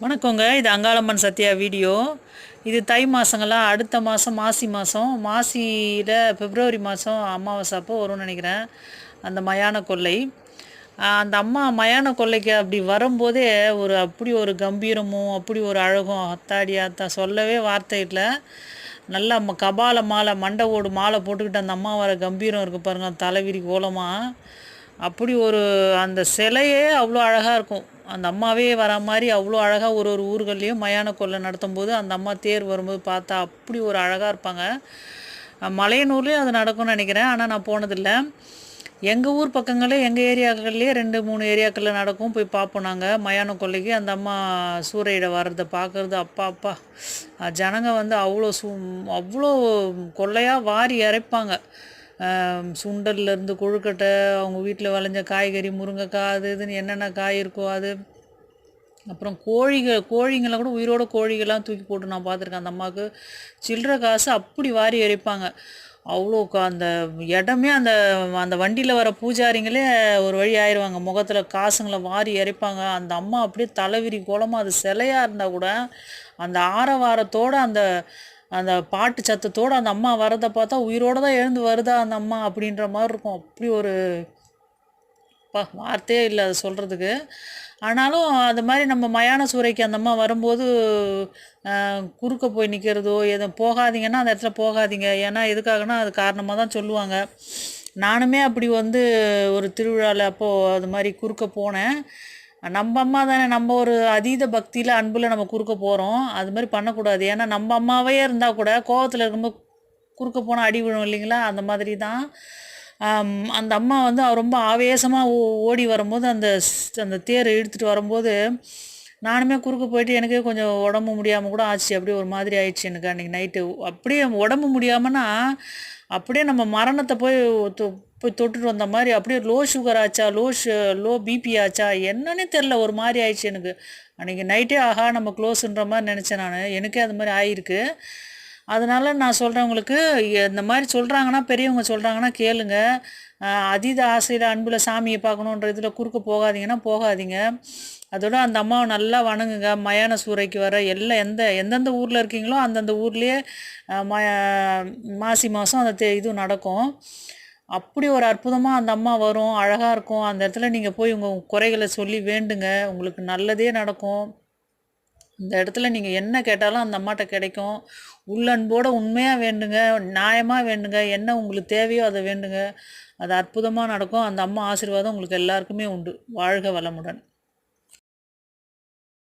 வணக்கங்க. இது அங்காளம்மன் சத்யா வீடியோ. இது தை மாதங்கள்லாம் அடுத்த மாதம் மாசியில் பிப்ரவரி மாதம் அமாவாசை அப்போ வரும்னு நினைக்கிறேன். அந்த மயான கொள்ளை அந்த அம்மா மயான கொள்ளைக்கு அப்படி வரும்போதே அப்படி ஒரு கம்பீரமும் அப்படி ஒரு அழகும் அத்தாடி அத்தா சொல்லவே வார்த்தை இல்லை. நல்லா கபால மாலை மண்டை ஓடு மாலை போட்டுக்கிட்டு அந்த அம்மா வர கம்பீரம் இருக்குது பாருங்கள், தலைவிரி கோலமாக. அப்படி அந்த சிலையே அவ்வளோ அழகாக இருக்கும். அந்த அம்மாவே வரா மாதிரி அவ்வளோ அழகாக ஒரு ஊர்கள்லேயும் மயான கொள்ளை நடத்தும் போது அந்த அம்மா தேர் வரும்போது பார்த்தா அப்படி ஒரு அழகாக இருப்பாங்க. மலையனூர்லேயும் அது நடக்கும்னு நினைக்கிறேன், ஆனால் நான் போனதில்லை. எங்கள் ஊர் பக்கங்களே எங்கள் ஏரியாக்கள்லேயே 2-3 ஏரியாக்களில் நடக்கும். போய் பார்ப்போம் நாங்கள் மயான கொள்ளைக்கு. அந்த அம்மா சூறையிட வர்றதை பார்க்குறது அப்பா அப்பா ஜனங்க அவ்வளோ கொள்ளையாக வாரி இறைப்பாங்க. சுண்டல்லேருந்து கொழுக்கட்டை, அவங்க வீட்டில் விளைஞ்ச காய்கறி, முருங்கைக்காய், அது இதுன்னு என்னென்ன காய் இருக்கோ அது. அப்புறம் கோழிங்களை கூட உயிரோட கோழிகள்லாம் தூக்கி போட்டு நான் பார்த்துருக்கேன். அந்த அம்மாவுக்கு சில்லற காசு அப்படி வாரி எரிப்பாங்க. அவ்வளோ அந்த இடமே அந்த அந்த வண்டியில் வர பூஜாரிங்களே ஒரு வழி ஆயிடுவாங்க. முகத்தில் காசுங்களை வாரி இறைப்பாங்க. அந்த அம்மா அப்படியே தலைவிரி கோலமாக அது சிலையாக இருந்தால் கூட அந்த ஆரவாரத்தோடு அந்த அந்த பாட்டு சத்தத்தோடு அந்த அம்மா வரதை பார்த்தா உயிரோடு தான் எழுந்து வருதா அந்த அம்மா அப்படின்ற மாதிரி இருக்கும். அப்படி வார்த்தையே இல்லை அதை சொல்கிறதுக்கு. ஆனாலும் அது மாதிரி நம்ம மயான சூறைக்கு அந்த அம்மா வரும்போது குறுக்க போய் நிற்கிறதோ எதுவும் போகாதீங்கன்னா அந்த இடத்துல போகாதீங்க. ஏன்னா எதுக்காகனா அது காரணமாக தான் சொல்லுவாங்க. நானுமே அப்படி ஒரு திருவிழாவில் அப்போது அது மாதிரி குறுக்க போனேன். நம்ம அம்மா தானே, நம்ம ஒரு அதீத பக்தியில் அன்பில் நம்ம குறுக்க போகிறோம். அது மாதிரி பண்ணக்கூடாது. ஏன்னா நம்ம அம்மாவே இருந்தால் கூட கோவத்தில் இருக்கும்போது குறுக்க போனால் அடி விழும் இல்லைங்களா? அந்த மாதிரி தான் அந்த அம்மா ரொம்ப ஆவேசமாக ஓடி வரும்போது அந்த தேரை இழுத்துட்டு வரும்போது நானுமே குறுக்க போயிட்டு எனக்கே கொஞ்சம் உடம்பு முடியாமல் கூட ஆச்சு. அப்படியே ஒரு மாதிரி ஆயிடுச்சு எனக்கு அன்றைக்கி நைட்டு. அப்படியே உடம்பு முடியாமன்னா அப்படியே நம்ம மரணத்தை போய் தொட்டுட்டு வந்த மாதிரி. அப்படியே லோ சுகர் ஆச்சா, லோ பிபி ஆச்சா என்னன்னே தெரில, ஒரு மாதிரி ஆயிடுச்சு எனக்கு அன்றைக்கி நைட்டே. ஆஹா நம்ம க்ளோஸுன்ற மாதிரி நினச்சேன் நான். எனக்கே அது மாதிரி ஆகிருக்கு. அதனால் நான் சொல்கிறேன் உங்களுக்கு, இந்த மாதிரி சொல்கிறாங்கன்னா பெரியவங்க சொல்கிறாங்கன்னா கேளுங்க. அதீத ஆசையில் அன்பில் சாமியை பார்க்கணுன்ற இதில் குறுக்க போகாதீங்கன்னா போகாதீங்க. அதோட அந்த அம்மாவை நல்லா வணங்குங்க. மயான சூறைக்கு வர எந்தெந்த ஊரில் இருக்கீங்களோ அந்தந்த ஊர்லேயே மாசி மாதம் அந்த இதுவும் நடக்கும். அப்படி ஒரு அற்புதமாக அந்த அம்மா வரும், அழகாக இருக்கும். அந்த இடத்துல நீங்கள் போய் உங்கள் குறைகளை சொல்லி வேண்டுங்க, உங்களுக்கு நல்லதே நடக்கும். இந்த இடத்துல நீங்கள் என்ன கேட்டாலும் அந்த அம்மாட்ட கிடைக்கும். உள்ளன்போடு உண்மையாக வேண்டுங்க, நியாயமாக வேண்டுங்க, என்ன உங்களுக்கு தேவையோ அதை வேண்டுங்க. அது அற்புதமாக நடக்கும். அந்த அம்மா ஆசீர்வாதம் உங்களுக்கு எல்லாருக்குமே உண்டு. வாழ்க வளமுடன்.